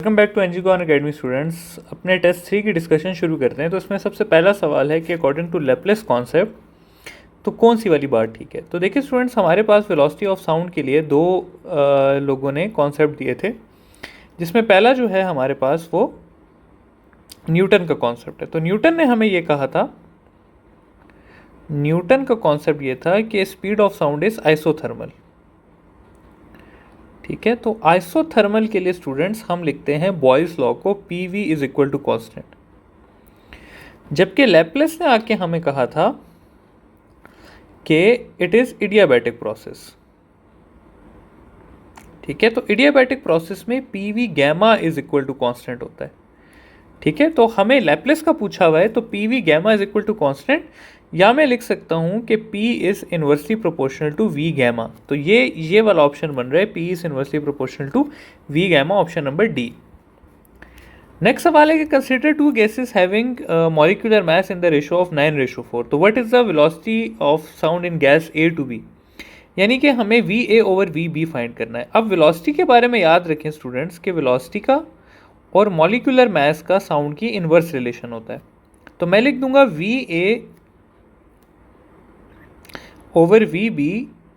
Welcome back to N G academy students. अपने test 3 की discussion शुरू करते हैं। तो इसमें सबसे पहला सवाल है कि अकॉर्डिंग टू लेप्लेस कॉन्सेप्ट तो कौन सी वाली बात ठीक है। तो देखिए स्टूडेंट्स, हमारे पास वेलोसिटी ऑफ साउंड के लिए दो लोगों ने कॉन्सेप्ट दिए थे, जिसमें पहला जो है हमारे पास वो न्यूटन का कॉन्सेप्ट है। तो न्यूटन ने हमें ये कहा था, न्यूटन का कॉन्सेप्ट ये था कि speed of sound is isothermal. ठीक है, तो आइसोथर्मल के लिए स्टूडेंट्स हम लिखते हैं बॉयल्स लॉ को, P V is equal to constant. जबकि लेप्लेस ने आके हमें कहा था कि इट इज इडियाबैटिक प्रोसेस। ठीक है, तो इडियाबैटिक प्रोसेस में P V gamma is equal to constant होता है। ठीक है, तो हमें लेप्लेस का पूछा हुआ है, तो P V gamma is equal to constant, या मैं लिख सकता हूं कि P is inversely proportional to V gamma. तो ये वाला ऑप्शन बन रहा है, P is inversely proportional to V gamma, option number D. Next सवाल है कि consider two gases having molecular mass in the ratio of 9:4। तो what is the velocity of sound in gas A to B, यानी कि हमें VA over VB find करना है। अब वेलोसिटी के बारे में याद रखें स्टूडेंट्स कि वेलोसिटी का और मॉलिक्यूलर मास का साउंड की इन्वर्स रिलेशन होता है। तो मैं लिख दूंगा VA over VB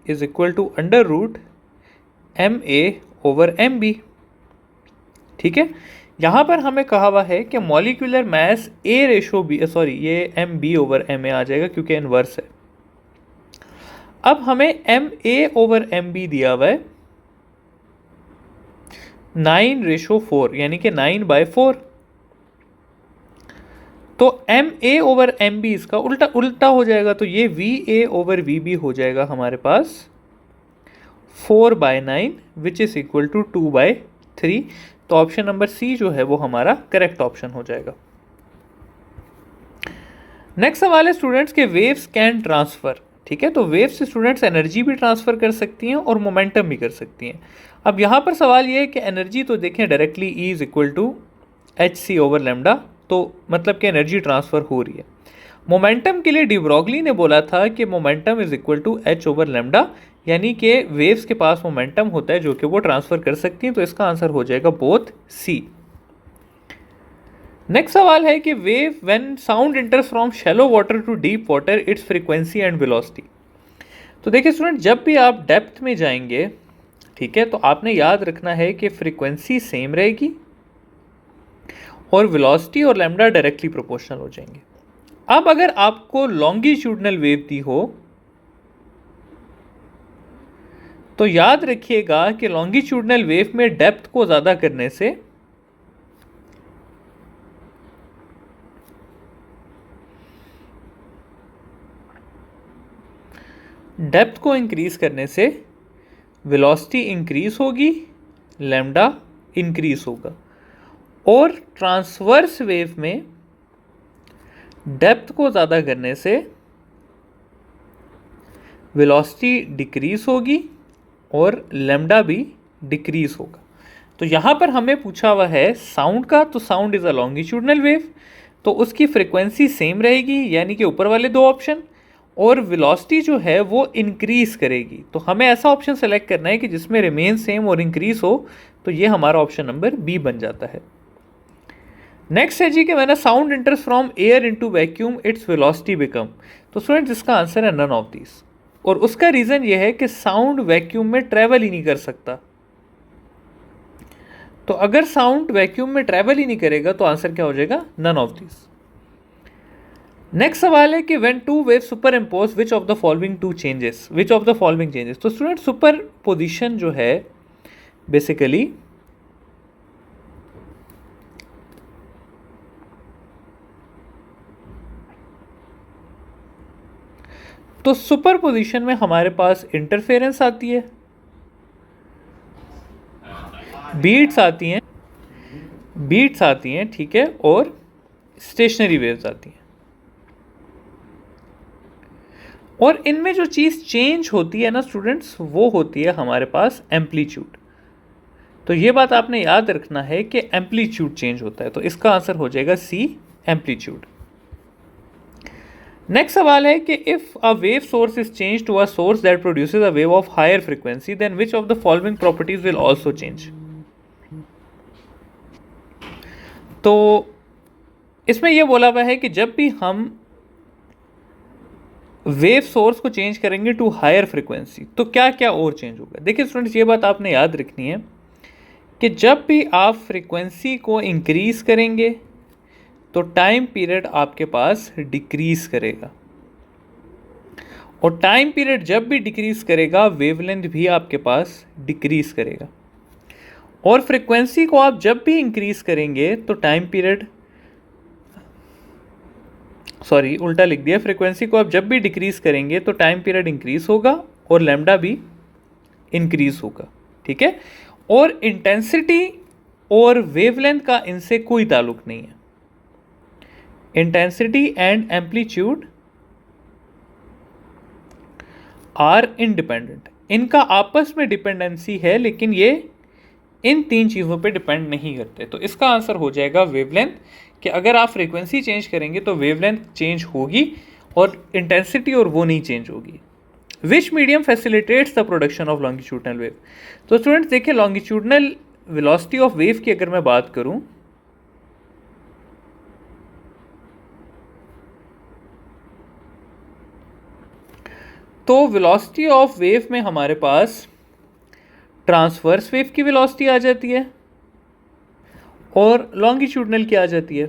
is equal to under root MA over MB। ठीक है, यहाँ पर हमें कहा हुआ है कि molecular mass A ratio B, sorry ये MB ओवर MA आ जाएगा क्योंकि इन्वर्स है। अब हमें MA ओवर MB दिया हुआ है 9:4, यानी कि 9/4। तो MA ओवर MB इसका उल्टा उल्टा हो जाएगा, तो ये VA ओवर VB हो जाएगा हमारे पास 4/9 विच इज इक्वल टू 2/3। तो ऑप्शन नंबर सी जो है वो हमारा करेक्ट ऑप्शन हो जाएगा। नेक्स्ट सवाल है स्टूडेंट्स के वेव्स कैन ट्रांसफर। ठीक है, तो वेव्स से स्टूडेंट्स एनर्जी भी ट्रांसफर कर सकती हैं और मोमेंटम भी कर सकती हैं। अब यहाँ पर सवाल ये है कि एनर्जी तो देखें directly E is equal to HC over lambda, तो मतलब कि एनर्जी ट्रांसफर हो रही है। मोमेंटम के लिए डी ब्रॉगली ने बोला था कि momentum is equal to H over lambda, यानी कि वेव्स के पास मोमेंटम होता है जो कि वो ट्रांसफर कर सकती हैं। तो इसका आंसर हो जाएगा बोथ सी। नेक्स्ट सवाल है कि wave when sound enters from shallow water to deep water its frequency and velocity. तो देखिए स्टूडेंट, जब भी आप डेप्थ में जाएंगे, ठीक है, तो आपने याद रखना है कि फ्रीक्वेंसी सेम रहेगी और वेलोसिटी और लैम्डा डायरेक्टली प्रोपोर्शनल हो जाएंगे। अब अगर आपको लॉन्गिट्यूडनल वेव दी हो तो याद रखिएगा कि लॉन्गिट्यूडनल वेव में डेप्थ को ज़्यादा करने से डेप्थ को इंक्रीज करने से वेलोसिटी इंक्रीज होगी, लैम्डा इंक्रीज होगा। और ट्रांसवर्स वेव में डेप्थ को ज़्यादा करने से वेलोसिटी डिक्रीज होगी और लैम्डा भी डिक्रीज होगा। तो यहाँ पर हमें पूछा हुआ है साउंड का, तो sound is a longitudinal wave, तो उसकी फ्रीक्वेंसी सेम रहेगी, यानी कि ऊपर वाले दो ऑप्शन, और वेलोसिटी जो है वो इंक्रीज करेगी। तो हमें ऐसा ऑप्शन सेलेक्ट करना है कि जिसमें रिमेन सेम और इंक्रीज हो, तो ये हमारा ऑप्शन नंबर बी बन जाता है। नेक्स्ट है जी कि मैंने sound enters from air into vacuum its velocity become. तो स्टूडेंट इसका आंसर है नन ऑफ दिस, और उसका रीजन ये है कि साउंड वैक्यूम में ट्रेवल ही नहीं कर सकता। तो अगर साउंड वैक्यूम में ट्रेवल ही नहीं करेगा तो आंसर क्या हो जाएगा, नन ऑफ दिस। नेक्स्ट सवाल है कि when two wave superimpose which of the following changes, which of the following changes. तो स्टूडेंट सुपर पोजिशन जो है बेसिकली तो सुपर पोजिशन में हमारे पास इंटरफेरेंस आती है, बीट्स आती हैं, ठीक है, और स्टेशनरी वेव्स आती हैं। और इनमें जो चीज़ चेंज होती है ना स्टूडेंट्स, वो होती है हमारे पास एम्पलीट्यूड। तो ये बात आपने याद रखना है कि एम्पलीट्यूड चेंज होता है। तो इसका आंसर हो जाएगा सी, एम्पलीट्यूड। नेक्स्ट सवाल है कि if a wave source is change to a source that produces a wave of higher frequency then which of the following properties will also change. तो इसमें यह बोला हुआ है कि जब भी हम वेव सोर्स को चेंज करेंगे टू हायर फ्रीक्वेंसी तो क्या क्या और चेंज होगा। देखिए स्टूडेंट्स, ये बात आपने याद रखनी है कि जब भी आप फ्रीक्वेंसी को इंक्रीज करेंगे तो टाइम पीरियड आपके पास डिक्रीज करेगा, और टाइम पीरियड जब भी डिक्रीज करेगा वेवलेंथ भी आपके पास डिक्रीज करेगा। और फ्रीक्वेंसी को आप जब भी इंक्रीज करेंगे तो टाइम पीरियड, सॉरी उल्टा लिख दिया, फ्रीक्वेंसी को आप जब भी डिक्रीज करेंगे तो टाइम पीरियड इंक्रीज होगा और लैम्डा भी इंक्रीज होगा। ठीक है, और इंटेंसिटी और वेवलेंथ का इनसे कोई ताल्लुक नहीं है। Intensity and amplitude are independent, इनका आपस में डिपेंडेंसी है लेकिन ये इन तीन चीज़ों पे डिपेंड नहीं करते। तो इसका आंसर हो जाएगा वेवलेंथ, कि अगर आप फ्रीक्वेंसी चेंज करेंगे तो वेवलेंथ चेंज होगी और इंटेंसिटी और वो नहीं चेंज होगी। विच medium facilitates the production of longitudinal wave. तो स्टूडेंट्स देखिए, लॉन्गिट्यूडनल वेलोसिटी ऑफ वेव की अगर मैं बात करूं तो वेलोसिटी ऑफ वेव में हमारे पास ट्रांसवर्स वेव की वेलोसिटी आ जाती है और लॉन्गिट्यूडनल की आ जाती है।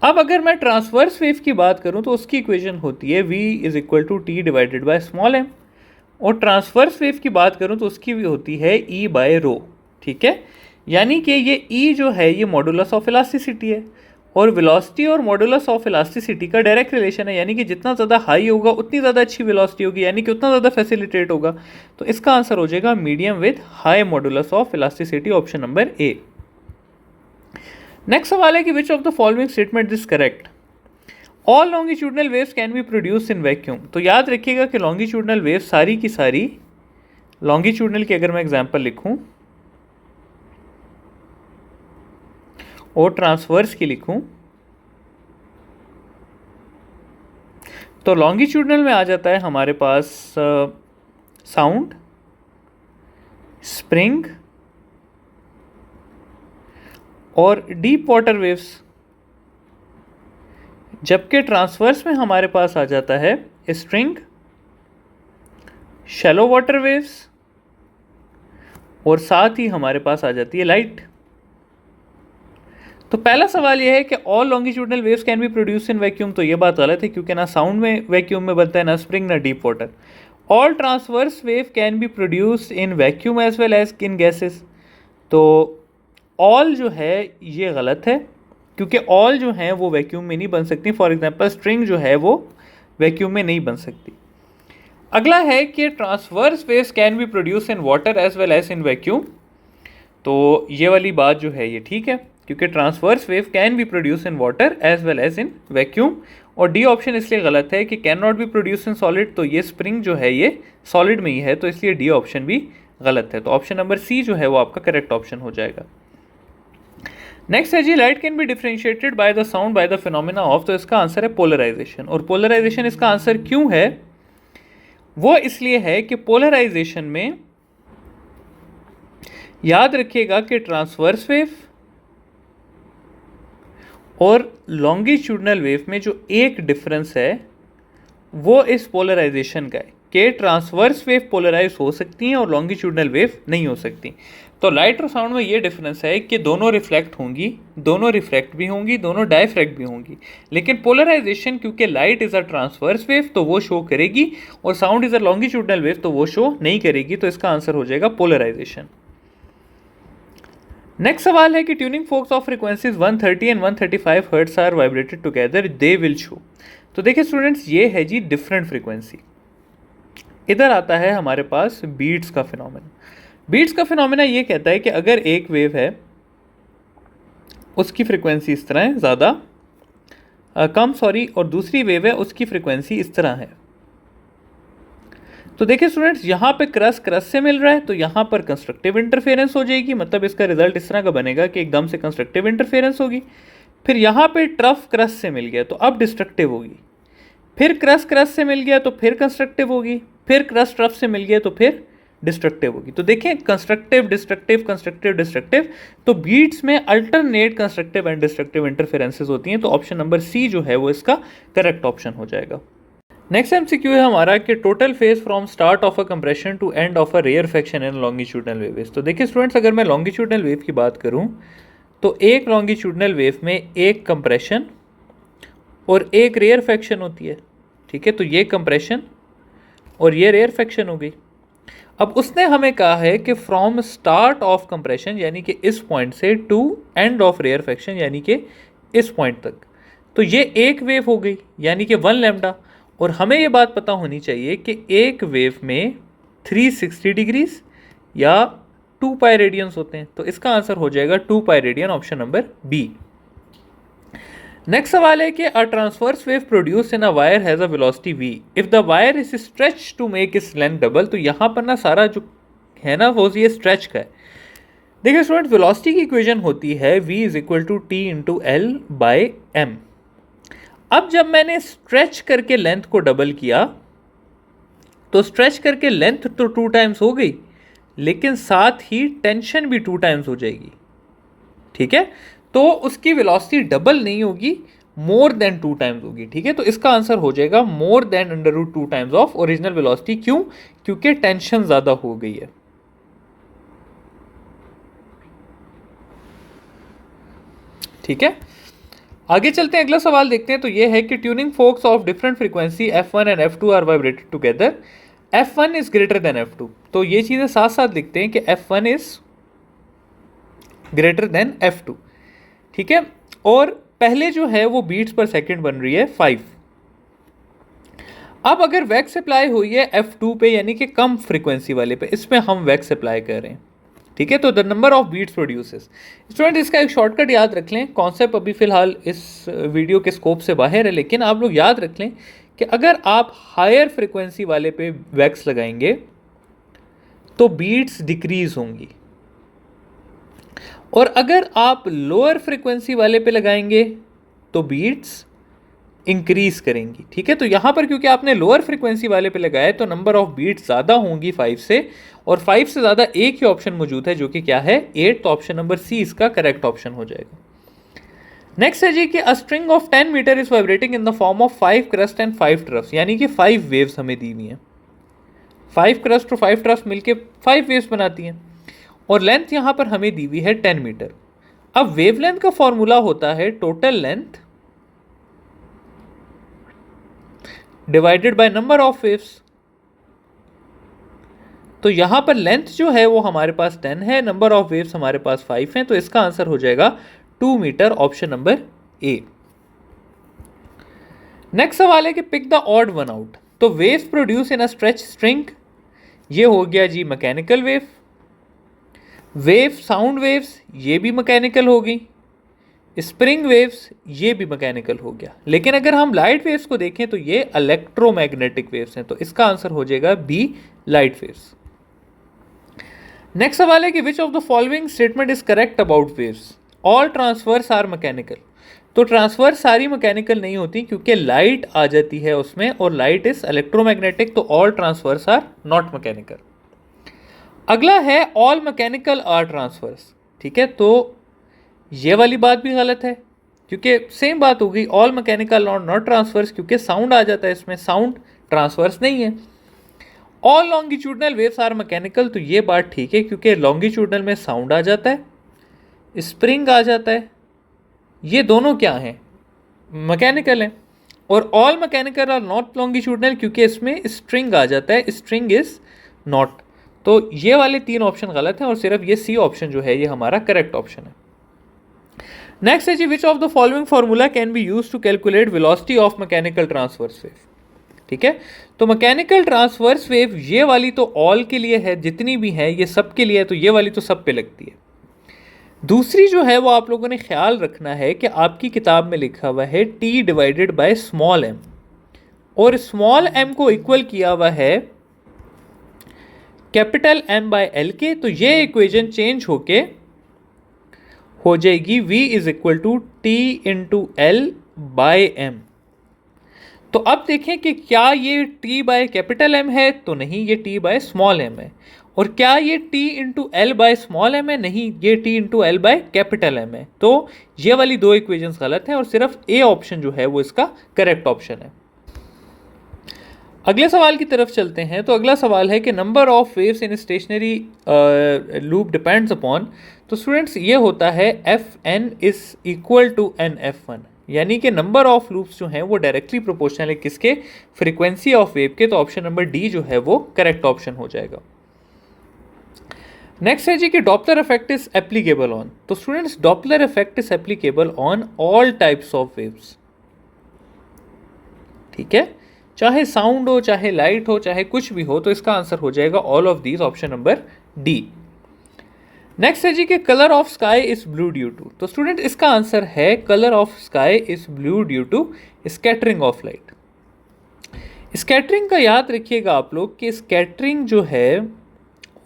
अब अगर मैं ट्रांसवर्स वेव की बात करूं तो उसकी इक्वेशन होती है v is equal to T divided by small m, और ट्रांसवर्स वेव की बात करूं तो उसकी भी होती है e बाय रो। ठीक है, यानी कि ये e जो है ये मॉडुलस ऑफ इलास्टिसिटी है, और वेलोसिटी और मॉडुलस ऑफ इलास्टिसिटी का डायरेक्ट रिलेशन है, यानी कि जितना ज़्यादा हाई होगा उतनी ज़्यादा अच्छी वेलोसिटी होगी, यानी कि उतना ज़्यादा फैसिलिटेट होगा। तो इसका आंसर हो जाएगा medium with high modulus of elasticity, option number A. Next सवाल है कि which of the following statement is correct. All longitudinal waves can be produce in vacuum. तो याद रखिएगा कि लॉन्गिट्यूडनल वेव सारी की सारी, लॉन्गिट्यूडनल की अगर मैं एग्जांपल लिखूं और ट्रांसवर्स की लिखूं तो लॉन्गिट्यूडनल में आ जाता है हमारे पास साउंड, स्प्रिंग और डीप वाटर वेव्स, जबकि ट्रांसवर्स में हमारे पास आ जाता है स्ट्रिंग, शैलो वाटर वेव्स और साथ ही हमारे पास आ जाती है लाइट। तो पहला सवाल यह है कि all longitudinal waves can be produce in vacuum, तो ये बात गलत है क्योंकि ना साउंड में वैक्यूम में बनता है, ना स्प्रिंग, ना deep water. All transverse wave can be produce in vacuum as well as in gases, तो ऑल जो है ये गलत है क्योंकि ऑल जो है वो वैक्यूम में नहीं बन सकती। फॉर एग्जांपल स्ट्रिंग जो है वो वैक्यूम में नहीं बन सकती। अगला है कि transverse waves can be produce in water as well as in vacuum, तो ये वाली बात जो है ये ठीक है क्योंकि transverse wave can be produce in water as well as in vacuum. और डी ऑप्शन इसलिए गलत है कि can not be produce in solid, तो ये स्प्रिंग जो है ये सॉलिड में ही है, तो इसलिए डी ऑप्शन भी गलत है। तो ऑप्शन नंबर सी जो है वो आपका करेक्ट ऑप्शन हो जाएगा। नेक्स्ट है जी, light can be differentiated by the sound by the phenomena of, तो इसका आंसर है पोलराइजेशन। और पोलराइजेशन इसका आंसर क्यों है, वो इसलिए है कि पोलराइजेशन में याद रखिएगा कि ट्रांसवर्स वेव और लॉन्गिट्यूडनल वेव में जो एक डिफरेंस है वो इस पोलराइजेशन का है कि ट्रांसवर्स वेव पोलराइज हो सकती हैं और लॉन्गिट्यूडनल वेव नहीं हो सकती। तो लाइट और साउंड में ये डिफरेंस है कि दोनों रिफ्लेक्ट होंगी, दोनों रिफ्रैक्ट भी होंगी, दोनों डायफ्रैक्ट भी होंगी, लेकिन पोलराइजेशन क्योंकि light is a transverse wave तो वो शो करेगी और sound is a longitudinal wave तो वो शो नहीं करेगी। तो इसका आंसर हो जाएगा पोलराइजेशन। नेक्स्ट सवाल है कि tuning forks of frequencies 130 and 135 hertz are vibrated together, they will show. तो देखिए स्टूडेंट्स, ये है जी डिफरेंट फ्रीक्वेंसी। इधर आता है हमारे पास बीट्स का फिनोमेना। बीट्स का फिनोमेना ये कहता है कि अगर एक वेव है उसकी फ्रीक्वेंसी इस तरह है ज़्यादा कम सॉरी, और दूसरी वेव है उसकी फ्रीक्वेंसी इस तरह है। तो देखिए स्टूडेंट्स, यहाँ पे क्रस क्रस से मिल रहा है तो यहाँ पर कंस्ट्रक्टिव इंटरफेरेंस हो जाएगी, मतलब इसका रिजल्ट इस तरह का बनेगा कि एकदम से कंस्ट्रक्टिव इंटरफेरेंस होगी। फिर यहाँ पे ट्रफ क्रस से मिल गया तो अब डिस्ट्रक्टिव होगी, फिर क्रस क्रस से मिल गया तो फिर कंस्ट्रक्टिव होगी, फिर क्रस ट्रफ से मिल गया तो फिर डिस्ट्रक्टिव होगी। तो देखें कंस्ट्रक्टिव डिस्ट्रक्टिव कंस्ट्रक्टिव डिस्ट्रक्टिव, तो बीट्स में alternate constructive and destructive interferences होती हैं। तो ऑप्शन नंबर सी जो है वो इसका करेक्ट ऑप्शन हो जाएगा। नेक्स्ट एमसीक्यू है हमारा कि total phase from start of a compression to end of a rarefaction in longitudinal wave. तो देखिए स्टूडेंट्स, अगर मैं लॉन्गिट्यूडनल वेव की बात करूं तो एक लॉन्गिट्यूडनल वेव में एक कंप्रेशन और एक रेयरफेक्शन होती है। ठीक है, तो ये कंप्रेशन और ये रेयरफेक्शन हो गई। अब उसने हमें कहा है कि फ्रॉम स्टार्ट ऑफ कंप्रेशन यानी कि इस पॉइंट से टू एंड ऑफ रेयरफेक्शन यानी कि इस पॉइंट तक, तो ये एक वेव हो गई यानी कि 1 लैम्डा। और हमें ये बात पता होनी चाहिए कि एक वेव में 360 डिग्रीज या 2 पाई रेडियंस होते हैं। तो इसका आंसर हो जाएगा 2 pi radian, option number B. Next सवाल है कि a transverse wave produce in a wire has a velocity v if the wire is stretch to make its length double. तो यहाँ पर ना सारा जो है ना वो ये स्ट्रेच का है। देखिए स्टूडेंट, वेलोसिटी की इक्वेशन होती है v is equal to T into L by M. अब जब मैंने स्ट्रेच करके लेंथ को डबल किया तो स्ट्रेच करके लेंथ तो 2 टाइम्स हो गई, लेकिन साथ ही टेंशन भी 2 टाइम्स हो जाएगी। ठीक है, तो उसकी वेलोसिटी डबल नहीं होगी, मोर देन 2 टाइम्स होगी। ठीक है, तो इसका आंसर हो जाएगा more than under root 2 times of original velocity. क्यों? क्योंकि टेंशन ज्यादा हो गई है। ठीक है, आगे चलते हैं, अगला सवाल देखते हैं। तो ये है कि tuning forks of different frequency F1 and F2 are vibrated together, F1 is greater than F2। तो ये चीजें साथ साथ लिखते हैं कि F1 is greater than F2। ठीक है, और पहले जो है वो बीट्स पर सेकंड बन रही है 5। अब अगर वैक्स अप्लाई हुई है F2 पे यानी कि कम फ्रीक्वेंसी वाले पे, इसमें हम वैक्स अप्लाई कर रहे हैं। ठीक है, तो the number of beats produces. Student, इसका एक शॉर्टकट याद रख लें। कॉन्सेप्ट अभी फिलहाल इस वीडियो के स्कोप से बाहर है, लेकिन आप लोग याद रख लें कि अगर आप हायर फ्रीक्वेंसी वाले पे वैक्स लगाएंगे तो बीट्स डिक्रीज होंगी, और अगर आप लोअर फ्रीक्वेंसी वाले पे लगाएंगे तो बीट्स इंक्रीज करेंगी। ठीक है, तो यहां पर क्योंकि आपने लोअर फ्रीक्वेंसी वाले पे लगाया है तो नंबर ऑफ बीट्स ज़्यादा होंगी 5 से, और 5 से ज़्यादा एक ही ऑप्शन मौजूद है जो कि क्या है 8। तो ऑप्शन नंबर सी इसका करेक्ट ऑप्शन हो जाएगा। नेक्स्ट है जी कि a string of 10 metre is vibrating in the form of 5 crest and 5 troughs, यानी कि 5 वेव्स हमें दी हुई हैं। 5 क्रस्ट और 5 ट्रफ्स मिलके 5 वेव्स बनाती हैं, और लेंथ यहां पर हमें दी हुई है 10 मीटर। अब वेवलेंथ का फॉर्मूला होता है total length divided by number of waves. तो यहां पर लेंथ जो है वो हमारे पास 10 है, नंबर ऑफ वेव्स हमारे पास 5 हैं, तो इसका आंसर हो जाएगा 2 metre, option number A. Next सवाल है कि pick the odd one out. तो waves produce in a stretch string, ये हो गया जी mechanical wave. Wave sound waves, ये भी मैकेनिकल होगी। स्प्रिंग वेव्स, ये भी मैकेनिकल हो गया। लेकिन अगर हम लाइट वेव्स को देखें तो ये इलेक्ट्रोमैग्नेटिक वेव्स हैं, तो इसका आंसर हो जाएगा बी, लाइट वेव्स। नेक्स्ट सवाल है कि which of the following statement is correct about waves. All transverse are mechanical. तो ट्रांसफर सारी मैकेनिकल नहीं होती क्योंकि लाइट आ जाती है उसमें, और लाइट इज इलेक्ट्रोमैग्नेटिक, तो all transverse are not mechanical. अगला है ऑल मैकेनिकल आर ट्रांसफर्स। ठीक है, तो ये वाली बात भी गलत है क्योंकि सेम बात होगी, ऑल मैकेनिकल और नॉट ट्रांसफर्स, क्योंकि साउंड आ जाता है इसमें, साउंड ट्रांसफर्स नहीं है। All longitudinal waves are mechanical, तो ये बात ठीक है क्योंकि लॉन्गिट्यूडनल में साउंड आ जाता है, स्प्रिंग आ जाता है, ये दोनों क्या हैं, मैकेनिकल हैं। और all mechanical are not longitudinal क्योंकि इसमें स्ट्रिंग आ जाता है, स्ट्रिंग इज नॉट। तो ये वाले 3 ऑप्शन गलत हैं और सिर्फ ये सी ऑप्शन जो है ये हमारा करेक्ट ऑप्शन है। नेक्स्ट है जी which of the following formula can be use to calculate velocity of mechanical transverse wave. ठीक है, तो मैकेनिकल ट्रांसवर्स वेव ये वाली तो ऑल के लिए है, जितनी भी है ये सब के लिए है, तो ये वाली तो सब पे लगती है। दूसरी जो है वो आप लोगों ने ख्याल रखना है कि आपकी किताब में लिखा हुआ है t divided by small m, और स्मॉल m को इक्वल किया हुआ है कैपिटल M बाय L के। तो ये इक्वेशन चेंज होके हो जाएगी v is equal to T into L by M. तो अब देखें कि क्या ये t बाय कैपिटल M है, तो नहीं, ये t बाय स्मॉल m है। और क्या ये t into L by small M है? नहीं, ये t into L by capital M है। तो ये वाली दो इक्वेशंस गलत हैं और सिर्फ ए ऑप्शन जो है वो इसका करेक्ट ऑप्शन है। अगले सवाल की तरफ चलते हैं। तो अगला सवाल है कि number of waves in stationary loop depends upon. तो स्टूडेंट्स ये होता है F N is equal to N F one, यानी कि नंबर ऑफ लूप्स जो हैं वो डायरेक्टली प्रोपोर्शनल है किसके? फ्रीक्वेंसी ऑफ वेव के। तो ऑप्शन नंबर डी जो है वो करेक्ट ऑप्शन हो जाएगा। नेक्स्ट है जी कि Doppler effect is applicable on. तो students Doppler effect is applicable on all types of waves, ठीक है, चाहे साउंड हो, चाहे लाइट हो, चाहे कुछ भी हो। तो इसका आंसर हो जाएगा all of these, option number D. Next है जी कि colour of sky is blue due to. तो स्टूडेंट इसका आंसर है colour of sky is blue due to scattering of light. Scattering का याद रखिएगा आप लोग कि स्कैटरिंग जो है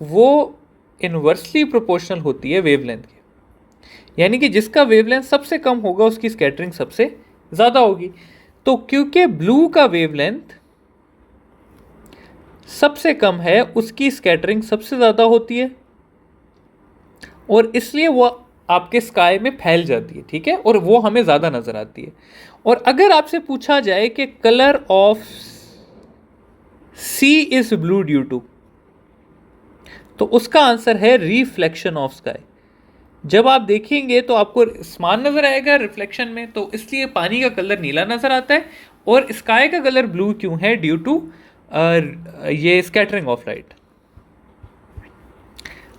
वो इनवर्सली प्रोपोर्शनल होती है वेवलेंथ के, यानी कि जिसका वेवलेंथ सबसे कम होगा उसकी स्कैटरिंग सबसे ज़्यादा होगी। तो क्योंकि ब्लू का वेवलेंथ सबसे कम है उसकी स्कैटरिंग सबसे ज़्यादा होती है और इसलिए वो आपके स्काई में फैल जाती है, ठीक है, और वो हमें ज़्यादा नज़र आती है। और अगर आपसे पूछा जाए कि colour of sea is blue due to, तो उसका आंसर है रिफ्लेक्शन ऑफ स्काई। जब आप देखेंगे तो आपको समान नजर आएगा रिफ्लेक्शन में, तो इसलिए पानी का कलर नीला नजर आता है और स्काई का कलर ब्लू क्यों है? ड्यू टू ये स्कैटरिंग ऑफ लाइट।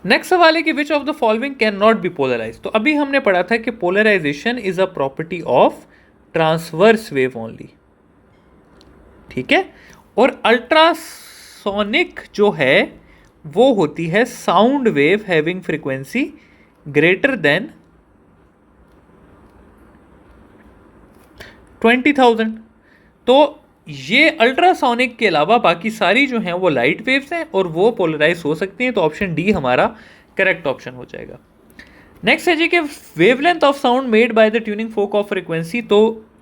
नेक्स्ट सवाल है कि which of the following can not be polarise. तो अभी हमने पढ़ा था कि polarisation is a property of transverse wave only, ठीक है, और अल्ट्रासोनिक जो है वो होती है sound wave having frequency greater than 20,000। तो ये अल्ट्रासोनिक के अलावा बाकी सारी जो हैं वो लाइट वेव्स हैं और वो पोलराइज हो सकती हैं। तो ऑप्शन डी हमारा करेक्ट ऑप्शन हो जाएगा। नेक्स्ट है जी कि wavelength of sound made by the tuning fork of frequency. तो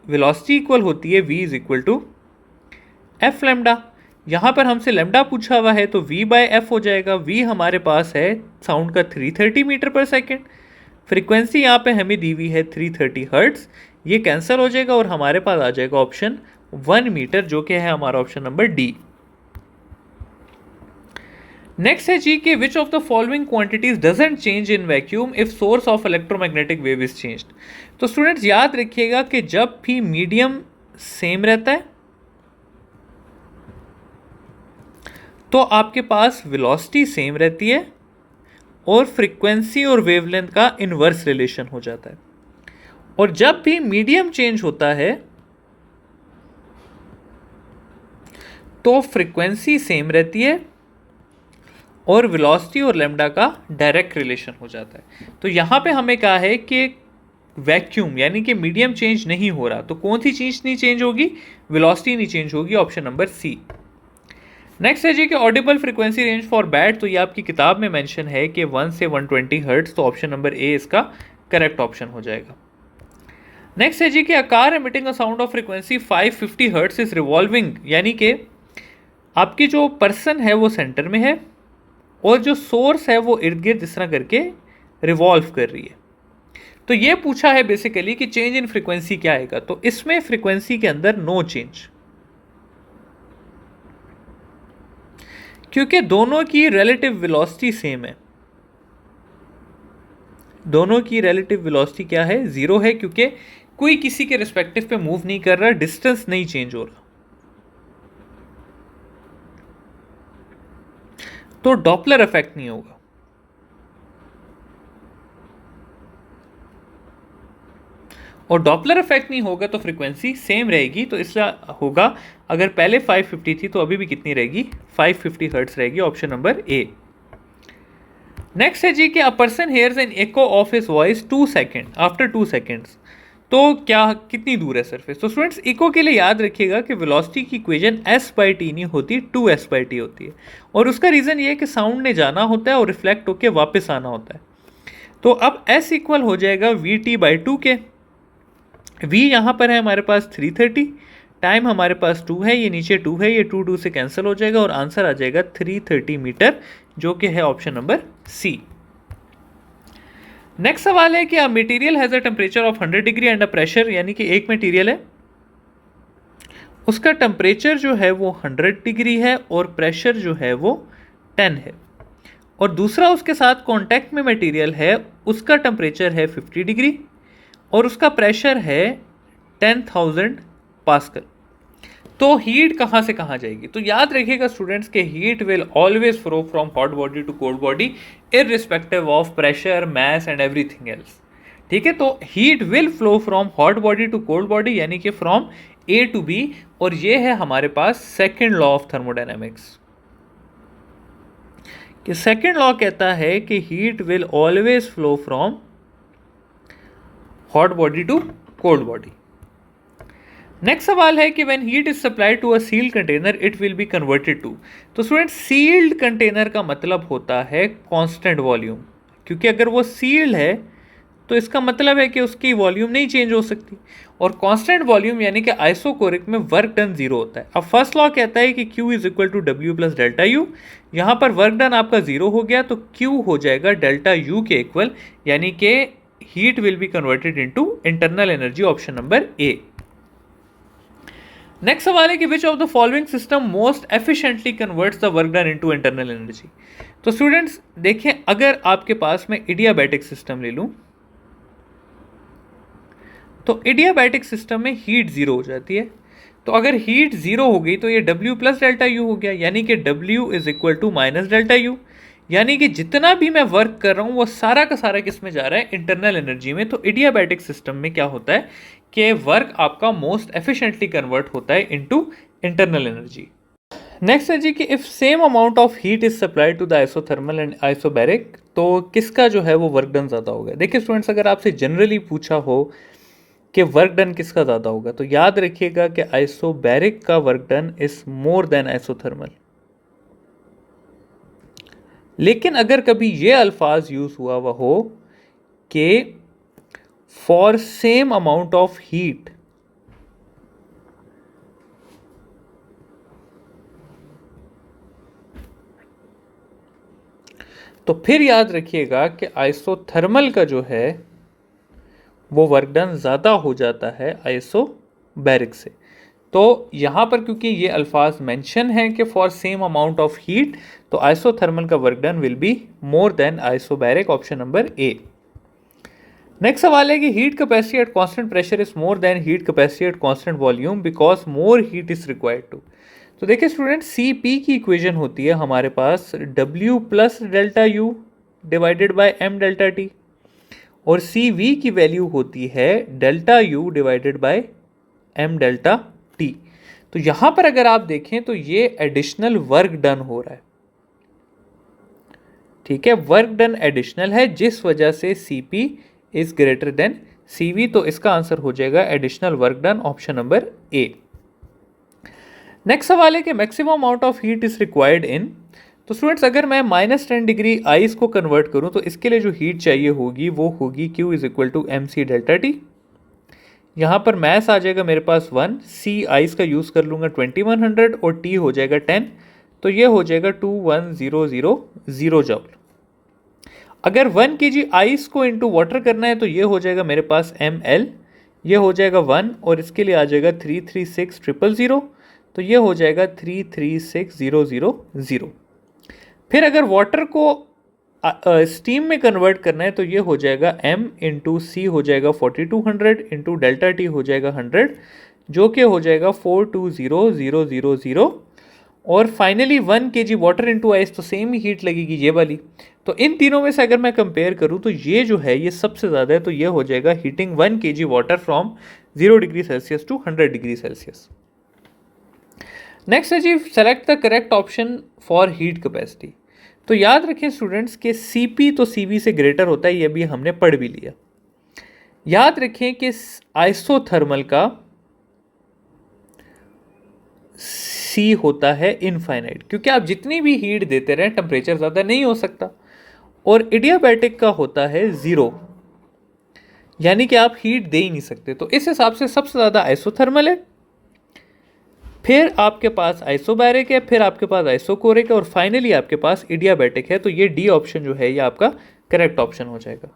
वेलोसिटी इक्वल होती है v is equal to F lambda. यहाँ पर हमसे लेमडा पूछा हुआ है तो v बाय एफ हो जाएगा। v हमारे पास है साउंड का 330 मीटर पर सेकेंड, फ्रीक्वेंसी यहाँ पे हमें दी हुई है 330 हर्ट्स। ये कैंसिल हो जाएगा और हमारे पास आ जाएगा ऑप्शन 1 मीटर, जो कि है हमारा ऑप्शन नंबर डी। नेक्स्ट है जी कि which of the following quantities doesn't change in vacuum if source of electromagnetic wave is changed. तो स्टूडेंट्स याद रखिएगा कि जब भी मीडियम सेम रहता है तो आपके पास वेलोसिटी सेम रहती है और फ्रीक्वेंसी और वेवलेंथ का इनवर्स रिलेशन हो जाता है। और जब भी मीडियम चेंज होता है तो फ्रीक्वेंसी सेम रहती है और वेलोसिटी और लेमडा का डायरेक्ट रिलेशन हो जाता है। तो यहाँ पे हमें कहा है कि वैक्यूम यानी कि मीडियम चेंज नहीं हो रहा, तो कौन सी चीज़ नहीं चेंज होगी? वेलोसिटी नहीं चेंज होगी, ऑप्शन नंबर सी। नेक्स्ट है जी कि Audible frequency range for bat. तो ये आपकी किताब में मेंशन है कि 1 से 120 हर्ट्ज, तो ऑप्शन नंबर ए इसका करेक्ट ऑप्शन हो जाएगा। नेक्स्ट है जी कि a car emitting a sound of frequency 550 hertz is revolving, यानी कि आपकी जो पर्सन है वो सेंटर में है और जो सोर्स है वो इर्द गिर्द इस तरह करके रिवॉल्व कर रही है। तो ये पूछा है बेसिकली कि चेंज इन फ्रीक्वेंसी क्या आएगा। तो इसमें फ्रीक्वेंसी के अंदर नो चेंज, क्योंकि दोनों की रिलेटिव वेलोसिटी सेम है। दोनों की रिलेटिव वेलोसिटी क्या है? 0 है, क्योंकि कोई किसी के रिस्पेक्टिव पे मूव नहीं कर रहा, डिस्टेंस नहीं चेंज हो रहा। तो डॉपलर इफेक्ट नहीं होगा। और डॉपलर इफेक्ट नहीं होगा तो फ्रीक्वेंसी सेम रहेगी। तो इसलिए होगा, अगर पहले 550 थी तो अभी भी कितनी रहेगी? 550 हर्ट्ज रहेगी, ऑप्शन नंबर ए। नेक्स्ट है जी कि a person hairs an echo of his voice 2 second after 2 seconds. तो क्या कितनी दूर है सरफेस? तो स्टूडेंट्स इको के लिए याद रखिएगा कि वेलोसिटी की इक्वेशन s/t नहीं होती, 2s/t होती है। और उसका रीज़न ये है कि साउंड ने जाना होता है और रिफ्लेक्ट होकर वापस आना होता है। तो अब s इक्वल हो जाएगा vt/2 के। v यहाँ पर है हमारे पास 330 टाइम हमारे पास 2 है, ये नीचे 2 है, ये 2 से कैंसिल हो जाएगा और आंसर आ जाएगा 330 मीटर, जो कि है ऑप्शन नंबर सी। नेक्स्ट सवाल है कि a material has a temperature of 100 degree and a pressure, यानी कि एक मटेरियल है, उसका टेम्परेचर जो है वो 100 डिग्री है और प्रेशर जो है वो 10 है, और दूसरा उसके साथ कांटेक्ट में मटेरियल है, उसका टेम्परेचर है 50 डिग्री और उसका प्रेशर है 10,000 पास्कल। तो हीट कहाँ से कहाँ जाएगी? तो याद रखिएगा स्टूडेंट्स के heat will always flow from hot body to cold body irrespective of pressure, mass and everything else. ठीक है, तो heat will flow from hot body to cold body, यानी कि फ्रॉम ए टू बी, और ये है हमारे पास सेकेंड लॉ ऑफ थर्मोडायनेमिक्स। कि सेकेंड लॉ कहता है कि heat will always flow from hot body to cold body. Next सवाल है कि when heat is supplied to a sealed container it will be converted to. तो स्टूडेंट सील्ड कंटेनर का मतलब होता है कांस्टेंट वॉल्यूम, क्योंकि अगर वो सील्ड है तो इसका मतलब है कि उसकी वॉल्यूम नहीं चेंज हो सकती, और कांस्टेंट वॉल्यूम यानी कि आइसोकोरिक में वर्क डन जीरो होता है। अब फर्स्ट लॉ कहता है कि Q is equal to W plus delta U, यहाँ पर वर्क डन आपका जीरो हो गया तो Q हो जाएगा डेल्टा यू के इक्वल, यानी कि heat will be converted into internal energy, option number A. Next सवाल है कि which of the following system most efficiently converts the work done into internal energy. तो स्टूडेंट्स देखें, अगर आपके पास मैं एडियाबैटिक सिस्टम ले लूं तो एडियाबैटिक सिस्टम में हीट जीरो हो जाती है। तो अगर हीट जीरो हो गई तो ये W प्लस डेल्टा यू हो गया, यानी कि W is equal to minus delta U, यानी कि जितना भी मैं वर्क कर रहा हूँ वो सारा का सारा किस में जा रहा है? इंटरनल एनर्जी में। तो एडियाबैटिक सिस्टम में क्या होता है कि वर्क आपका मोस्ट एफिशिएंटली कन्वर्ट होता है इनटू इंटरनल एनर्जी। नेक्स्ट है जी कि if same amount of heat is supplied to the isothermal and isobaric, तो किसका जो है वो वर्क डन ज़्यादा होगा? देखिए स्टूडेंट्स, अगर आपसे जनरली पूछा हो कि वर्क डन किसका ज़्यादा होगा तो याद रखिएगा कि आइसोबैरिक का work done is more then isothermal. लेकिन अगर कभी ये अल्फाज यूज हुआ हुआ हो कि for same amount of heat, तो फिर याद रखिएगा कि आइसोथर्मल का जो है वो वर्क डन ज़्यादा हो जाता है आइसोबैरिक से। तो यहाँ पर क्योंकि ये अल्फाज मेंशन है कि for same amount of heat, तो आइसोथर्मल का work done will be more than isobaric, option number A. Next सवाल है कि heat capacity at constant pressure is more than heat capacity at constant volume because more heat is required to. तो देखिए student, Cp की equation होती है हमारे पास W plus delta U divided by m delta T, और Cv की value होती है delta U divided by m delta T. तो यहां पर अगर आप देखें तो ये एडिशनल वर्क डन हो रहा है। ठीक है, वर्क डन एडिशनल है जिस वजह से Cp is greater then Cv, तो इसका आंसर हो जाएगा additional work done, option number A. Next सवाल है कि maximum amount of heat is required in. तो स्टूडेंट्स, अगर मैं -10 डिग्री आइस को कन्वर्ट करूं तो इसके लिए जो हीट चाहिए होगी वो होगी Q is equal to MC delta T. यहाँ पर मैस आ जाएगा मेरे पास 1, C आइस का यूज़ कर लूँगा 2100 और T हो जाएगा 10, तो ये हो जाएगा 21000 जूल। अगर 1 kg आइस को इनटू वाटर करना है तो ये हो जाएगा मेरे पास ml, ये हो जाएगा 1 और इसके लिए आ जाएगा 336000, तो ये हो जाएगा 336000। फिर अगर वाटर को स्टीम में कन्वर्ट करना है तो ये हो जाएगा m इंटू सी हो जाएगा 4200 इंटू डेल्टा टी हो जाएगा 100, जो कि हो जाएगा 420000, और finally 1 kg water into ice, तो सेम ही हीट लगेगी ये वाली। तो इन तीनों में से अगर मैं कंपेयर करूं तो ये जो है ये सबसे ज़्यादा है, तो ये हो जाएगा heating 1 kg water from 0 degree Celsius to 100 degree Celsius. Next है जी, select the correct option for heat capacity. तो याद रखें स्टूडेंट्स के Cp तो Cv से ग्रेटर होता है, ये भी हमने पढ़ भी लिया। याद रखें कि आइसोथर्मल का C होता है इनफाइनाइट, क्योंकि आप जितनी भी हीट देते रहें टेम्परेचर ज़्यादा नहीं हो सकता, और एडियाबैटिक का होता है 0, यानी कि आप हीट दे ही नहीं सकते। तो इस हिसाब से सबसे ज़्यादा आइसोथर्मल है। फिर आपके पास आइसोबैरिक है, फिर आपके पास आइसोकोरिक है और फाइनली आपके पास इडियाबैटिक है। तो ये डी ऑप्शन जो है ये आपका करेक्ट ऑप्शन हो जाएगा।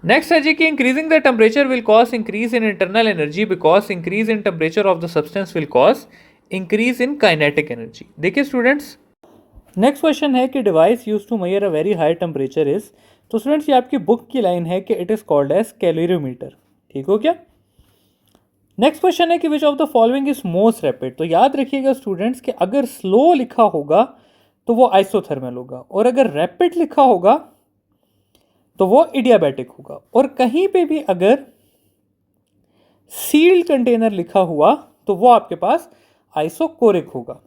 नेक्स्ट है जी कि increasing the temperature will cause increase in internal energy because increase in temperature of the substance will cause increase in kinetic energy. देखिए स्टूडेंट्स, नेक्स्ट क्वेश्चन है कि device use to measure a very high temperature is. तो students ये आपकी book की line है कि it is called as calorimeter. ठीक हो क्या? नेक्स्ट क्वेश्चन है कि which of the following is most rapid. तो याद रखिएगा स्टूडेंट्स कि अगर स्लो लिखा होगा तो वो आइसोथर्मल होगा और अगर रैपिड लिखा होगा तो वो इडियाबैटिक होगा, और कहीं पे भी अगर सील्ड कंटेनर लिखा हुआ तो वो आपके पास आइसोकोरिक होगा।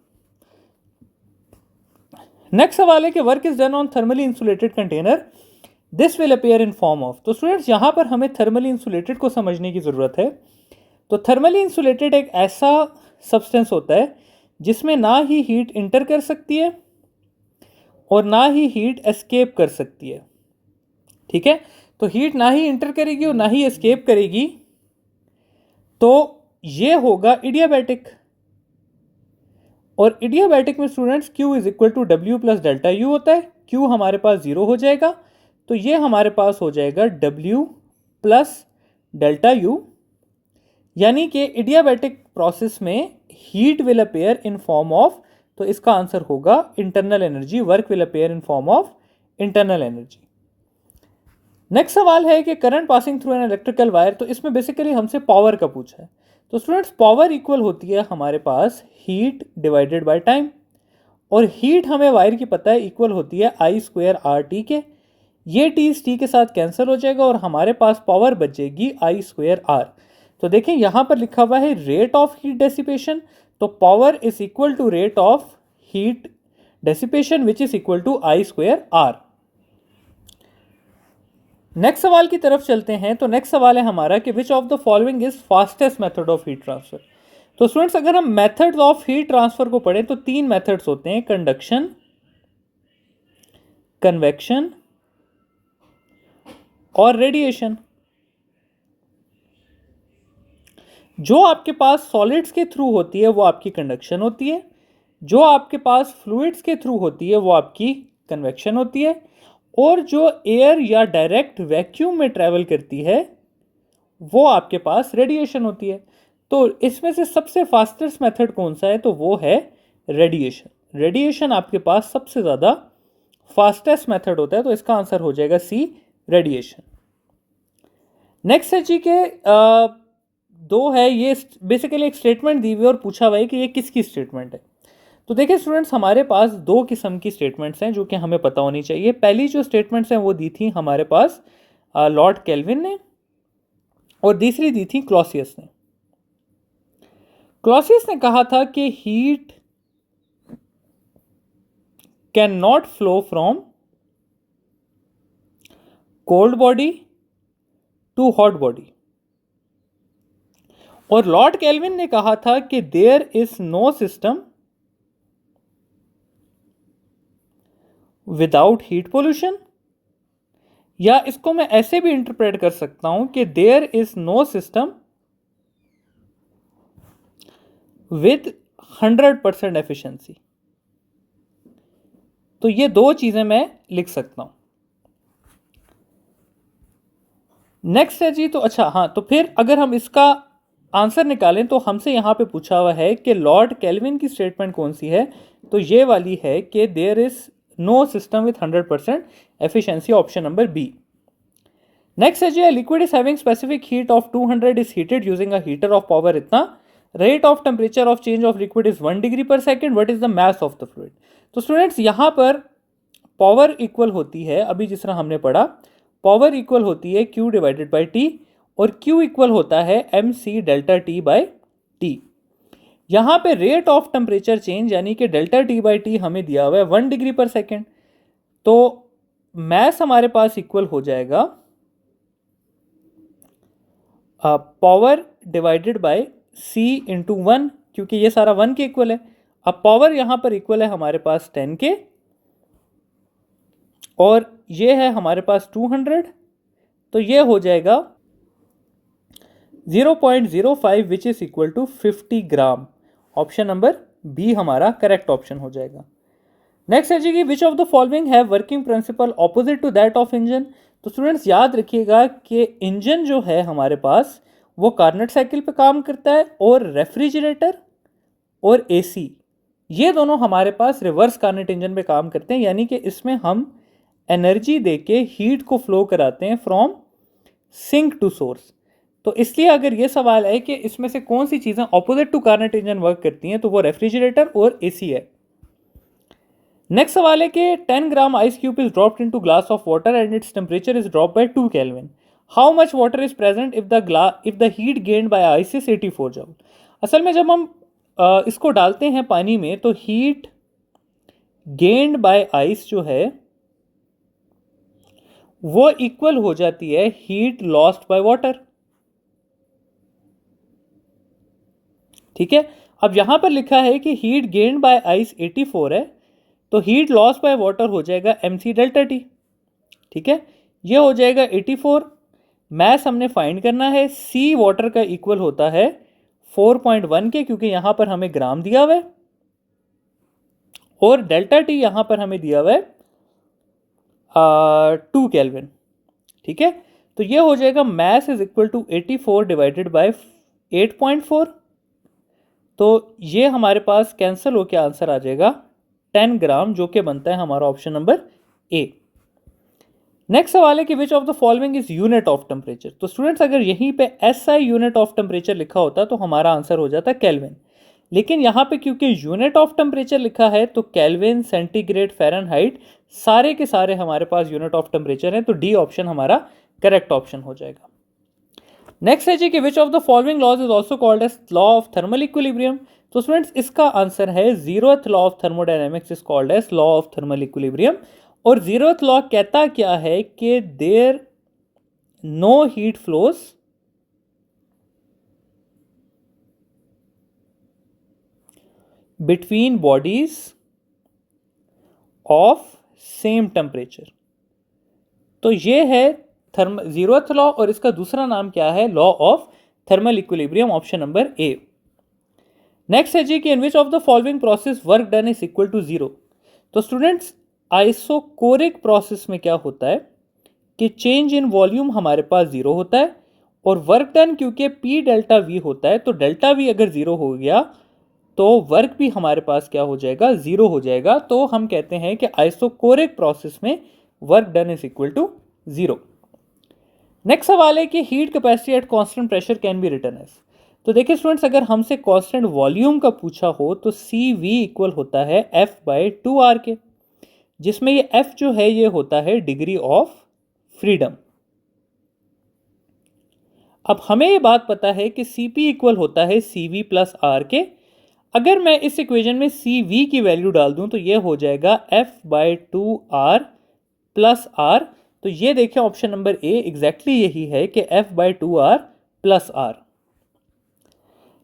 नेक्स्ट सवाल है कि work is done on thermally insulated container, this will appear in form of. तो स्टूडेंट्स यहां पर हमें थर्मली इंसुलेटेड को समझने की जरूरत है। तो थर्मली इंसुलेटेड एक ऐसा सब्सटेंस होता है जिसमें ना ही हीट इंटर कर सकती है और ना ही हीट एस्केप कर सकती है। ठीक है, तो हीट ना ही इंटर करेगी और ना ही एस्केप करेगी, तो ये होगा इडियाबैटिक। और इडियाबैटिक में students Q is equal to W plus delta U होता है। Q हमारे पास 0 हो जाएगा, तो ये हमारे पास हो जाएगा W प्लस डेल्टा U, यानी कि इडियाबैटिक प्रोसेस में heat will appear in form of, तो इसका आंसर होगा internal energy. Work will appear in form of internal energy. Next सवाल है कि current passing through an electrical wire. तो इसमें बेसिकली हमसे पावर का पूछा है। तो स्टूडेंट्स पावर इक्वल होती है हमारे पास हीट डिवाइडेड बाय टाइम, और हीट हमें वायर की पता है इक्वल होती है I स्क्वायर RT के। ये T इस T के साथ कैंसिल हो जाएगा और हमारे पास पावर बचेगी I स्क्वायर R। तो देखें यहां पर लिखा हुआ है रेट ऑफ हीट डेसिपेशन, तो power is equal to rate of heat dissipation which is equal to I square R। नेक्स्ट सवाल की तरफ चलते हैं। तो नेक्स्ट सवाल है हमारा कि which of the following is fastest method of heat transfer. तो स्टूडेंट्स अगर हम मेथड्स ऑफ हीट ट्रांसफर को पढ़ें तो 3 मेथड्स होते हैं, कंडक्शन, कन्वेक्शन और रेडिएशन। जो आपके पास सॉलिड्स के थ्रू होती है वो आपकी कंडक्शन होती है, जो आपके पास फ्लूइड्स के थ्रू होती है वो आपकी कन्वेक्शन होती है, और जो एयर या डायरेक्ट वैक्यूम में ट्रैवल करती है वो आपके पास रेडिएशन होती है। तो इसमें से सबसे फास्टेस्ट मेथड कौन सा है? तो वो है रेडिएशन। रेडिएशन आपके पास सबसे ज़्यादा फास्टेस्ट मेथड होता है, तो इसका आंसर हो जाएगा सी, रेडिएशन। नेक्स्ट है जी के दो है, ये बेसिकली एक स्टेटमेंट दी हुई और पूछा हुआ है कि ये किसकी स्टेटमेंट है। तो देखिए स्टूडेंट्स हमारे पास 2 किस्म की स्टेटमेंट्स हैं जो कि हमें पता होनी चाहिए। पहली जो स्टेटमेंट्स हैं वो दी थी हमारे पास लॉर्ड केल्विन ने, और दूसरी दी थी क्लॉसियस ने। क्लॉसियस ने कहा था कि heat can not flow from cold body to hot body, और लॉर्ड केल्विन ने कहा था कि there is no system without heat pollution, या इसको मैं ऐसे भी इंटरप्रेट कर सकता हूं कि there is no system with 100% efficiency. तो ये 2 चीजें मैं लिख सकता हूं। नेक्स्ट है जी, तो अच्छा हाँ, तो फिर अगर हम इसका आंसर निकालें तो हमसे यहां पे पूछा हुआ है कि लॉर्ड केल्विन की स्टेटमेंट कौन सी है। तो ये वाली है कि there is no system with 100% efficiency, option number B. Next है जी, a liquid is having specific heat of 200 is heated using a heater of power इतना, rate of temperature of change of liquid is 1 degree per second, what is the mass of the fluid। तो students यहां पर power equal होती है, अभी जिस तरह हमने पढ़ा, पावर इक्वल होती है Q डिवाइडेड बाई T, और Q इक्वल होता है MC delta T by T। यहां पे रेट ऑफ टेम्परेचर चेंज यानी कि डेल्टा T बाई T हमें दिया हुआ है 1 डिग्री पर सेकेंड, तो मैस हमारे पास इक्वल हो जाएगा power divided by C into 1, क्योंकि ये सारा 1 के इक्वल है। अब पावर यहां पर इक्वल है हमारे पास 10 के, और ये है हमारे पास 200, तो ये हो जाएगा 0.05 which is equal to 50 gram, option number B हमारा करेक्ट ऑप्शन हो जाएगा। नेक्स्ट है जी कि which of the following have working principle opposite to that of engine. तो स्टूडेंट्स याद रखिएगा कि इंजन जो है हमारे पास वो कार्नट साइकिल पे काम करता है, और रेफ्रिजरेटर और एसी ये दोनों हमारे पास रिवर्स कार्नट इंजन पे काम करते हैं, यानी कि इसमें हम एनर्जी देके हीट को फ्लो कराते हैं फ्रॉम सिंक टू सोर्स। तो इसलिए अगर ये सवाल है कि इसमें से कौन सी चीज़ें opposite to Carnot engine work करती हैं, तो वो रेफ्रिजरेटर और एसी है। नेक्स्ट सवाल है कि 10 gram ice cube is dropped into glass of water and its temperature is drop by 2 kelvin. How much water is present if the heat gained by ice is 84 joule. असल में जब हम इसको डालते हैं पानी में तो हीट गेन्ड बाय आइस जो है वो इक्वल हो जाती है हीट लॉस्ट बाय वाटर। ठीक है, अब यहां पर लिखा है कि हीट गेन्ड बाय आइस 84 है, तो हीट लॉस बाय वाटर हो जाएगा mc डेल्टा टी। ठीक है, ये हो जाएगा 84। मैस हमने फाइंड करना है, c वाटर का इक्वल होता है 4.1 के, क्योंकि यहां पर हमें ग्राम दिया हुआ है, और डेल्टा टी यहां पर हमें दिया हुआ है 2 केल्विन। ठीक है, तो ये हो जाएगा mass is equal to 84 divided by 8.4। तो ये हमारे पास कैंसिल होकर आंसर आ जाएगा 10 ग्राम, जो कि बनता है हमारा ऑप्शन नंबर ए। नेक्स्ट सवाल है कि which of the following is unit of temperature. तो स्टूडेंट्स अगर यहीं पे SI यूनिट ऑफ टेम्परेचर लिखा होता तो हमारा आंसर हो जाता केल्विन, लेकिन यहाँ पे क्योंकि यूनिट ऑफ टेम्परेचर लिखा है तो केल्विन, सेंटीग्रेड, फ़ारेनहाइट सारे के सारे हमारे पास यूनिट ऑफ टेम्परेचर हैं, तो डी ऑप्शन हमारा करेक्ट ऑप्शन हो जाएगा। नेक्स्ट है जी कि which of the following laws is also called as law of thermal equilibrium. तो स्टूडेंट्स इसका आंसर है 0th law of thermodynamics is called as law of thermal equilibrium. और 0th लॉ कहता क्या है कि there no heat flows between bodies of same temperature. तो ये है 0th लॉ, और इसका दूसरा नाम क्या है, law of thermal equilibrium, option number A. Next है जी कि in which of the following process work done is equal to 0। तो स्टूडेंट्स आइसोकोरिक प्रोसेस में क्या होता है कि चेंज इन वॉल्यूम हमारे पास 0 होता है, और वर्क डन क्योंकि P डेल्टा V होता है, तो डेल्टा V अगर 0 हो गया तो वर्क भी हमारे पास क्या हो जाएगा, 0 हो जाएगा। तो हम कहते हैं कि आइसोकोरिक प्रोसेस में work done is equal to 0। Next सवाल है कि heat capacity at constant pressure can be written as. तो देखिए स्टूडेंट्स अगर हमसे कांस्टेंट वॉल्यूम का पूछा हो तो CV इक्वल होता है F/2R के, जिसमें ये F जो है ये होता है डिग्री ऑफ फ्रीडम। अब हमें ये बात पता है कि CP इक्वल होता है CV प्लस R के। अगर मैं इस इक्वेशन में CV की वैल्यू डाल दूं तो ये हो जाएगा F/2R प्लस R। तो ये देखिए ऑप्शन नंबर ए एग्जैक्टली यही है कि F/2R प्लस R।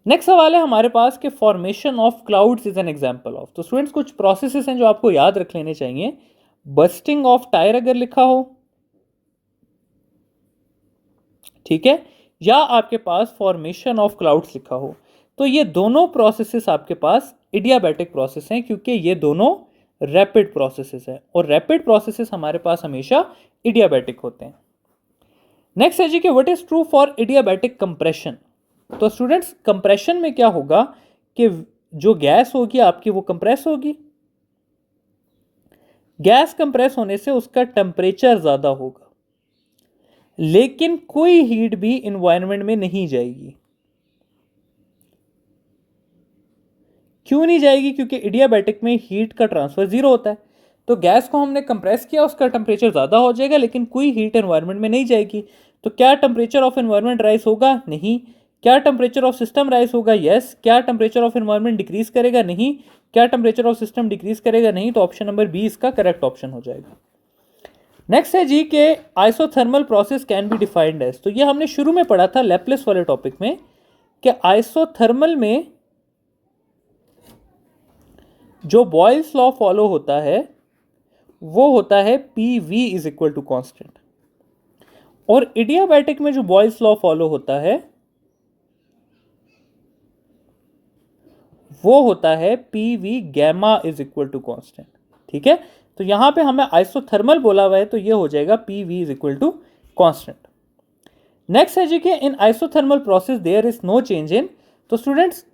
नेक्स्ट सवाल है हमारे पास कि formation of clouds is an example of. तो स्टूडेंट्स कुछ प्रोसेसेस हैं जो आपको याद रख लेने चाहिए। बस्टिंग ऑफ टायर अगर लिखा हो, ठीक है, या आपके पास फॉर्मेशन ऑफ क्लाउड्स लिखा हो, तो ये दोनों प्रोसेसेस आपके पास इडियाबैटिक प्रोसेस हैं, क्योंकि ये दोनों रैपिड प्रोसेसेस हैं, और रैपिड प्रोसेसेस हमारे पास हमेशा इडियाबैटिक होते हैं। नेक्स्ट है जी कि what is true for adiabatic compression. तो स्टूडेंट्स कंप्रेशन में क्या होगा कि जो गैस होगी आपकी वो कंप्रेस होगी। गैस कंप्रेस होने से उसका टेम्परेचर ज्यादा होगा, लेकिन कोई हीट भी इन्वायरमेंट में नहीं जाएगी। क्यों नहीं जाएगी? क्योंकि इडियाबैटिक में हीट का ट्रांसफर 0 होता है। तो गैस को हमने कंप्रेस किया, उसका टेम्परेचर ज़्यादा हो जाएगा, लेकिन कोई हीट एनवायरनमेंट में नहीं जाएगी। तो क्या टेम्परेचर ऑफ एनवायरनमेंट राइज होगा? नहीं। क्या टेम्परेचर ऑफ सिस्टम राइज होगा? यस। क्या टेम्परेचर ऑफ एनवायरनमेंट डिक्रीज करेगा? नहीं। क्या टेम्परेचर ऑफ सिस्टम डिक्रीज करेगा? नहीं। तो ऑप्शन नंबर बी इसका करेक्ट ऑप्शन हो जाएगा। नेक्स्ट है जी के isothermal process can be defined as. तो ये हमने शुरू में पढ़ा था लैप्लेस वाले टॉपिक में कि आइसोथर्मल में जो बॉयल्स लॉ फॉलो होता है वो होता है PV is equal to constant, और इडियाबैटिक में जो बॉयल्स लॉ फॉलो होता है वो होता है P V gamma is equal to constant. ठीक है, तो यहां पे हमें आइसोथर्मल बोला हुआ है तो ये हो जाएगा P V is equal to constant. Next है जी कि in isothermal process there is no change in, तो स्टूडेंट्स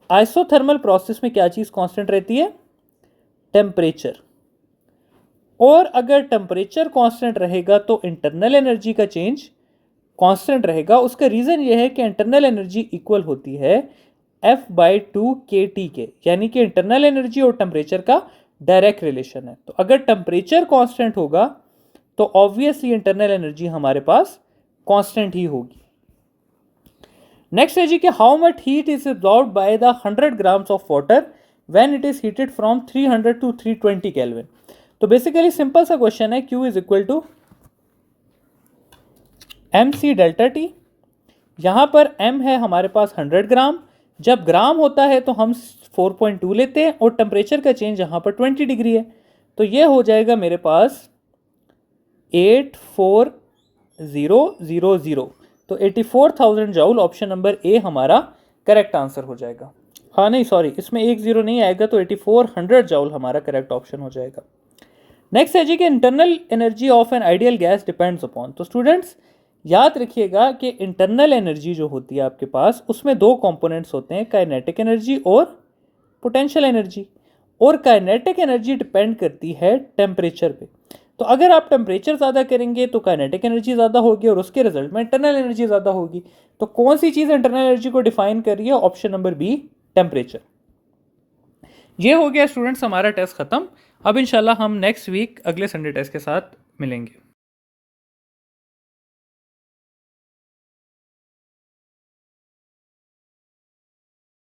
आइसोथर्मल प्रोसेस में क्या चीज कांस्टेंट रहती है? टेम्परेचर। और अगर टेम्परेचर कांस्टेंट रहेगा तो इंटरनल एनर्जी का चेंज कांस्टेंट रहेगा। उसका रीजन ये है कि इंटरनल एनर्जी इक्वल होती है F/2 kT के, यानी कि इंटरनल एनर्जी और टेम्परेचर का डायरेक्ट रिलेशन है। तो अगर टेम्परेचर कांस्टेंट होगा तो ऑब्वियसली इंटरनल एनर्जी हमारे पास कांस्टेंट ही होगी। नेक्स्ट है जी कि how much heat is absorbed by the 100 grams of water when it is heated from 300 to 320 kelvin. तो बेसिकली सिंपल सा क्वेश्चन है, Q is equal to MC delta T। यहां पर M है हमारे पास 100 ग्राम, जब ग्राम होता है तो हम 4.2 लेते हैं और टेम्परेचर का चेंज यहां पर 20 डिग्री है, तो ये हो जाएगा मेरे पास 84000। तो 84,000 जूल, ऑप्शन नंबर ए हमारा करेक्ट आंसर हो जाएगा। हाँ नहीं सॉरी, इसमें 10 नहीं आएगा, तो 8400 जूल हमारा करेक्ट ऑप्शन हो जाएगा। नेक्स्ट है जी कि internal energy of an ideal gas depends upon. तो स्टूडेंट्स याद रखिएगा कि इंटरनल एनर्जी जो होती है आपके पास उसमें दो कंपोनेंट्स होते हैं, काइनेटिक एनर्जी और पोटेंशियल एनर्जी। और काइनेटिक एनर्जी डिपेंड करती है टेम्परेचर पे। तो अगर आप टेम्परेचर ज़्यादा करेंगे तो काइनेटिक एनर्जी ज़्यादा होगी और उसके रिजल्ट में इंटरनल एनर्जी ज़्यादा होगी। तो कौन सी चीज़ इंटरनल एनर्जी को डिफाइन कर रही है? Option number B, temperature. ये हो गया स्टूडेंट्स हमारा टेस्ट खत्म। अब इंशाल्लाह हम नेक्स्ट वीक अगले संडे टेस्ट के साथ मिलेंगे।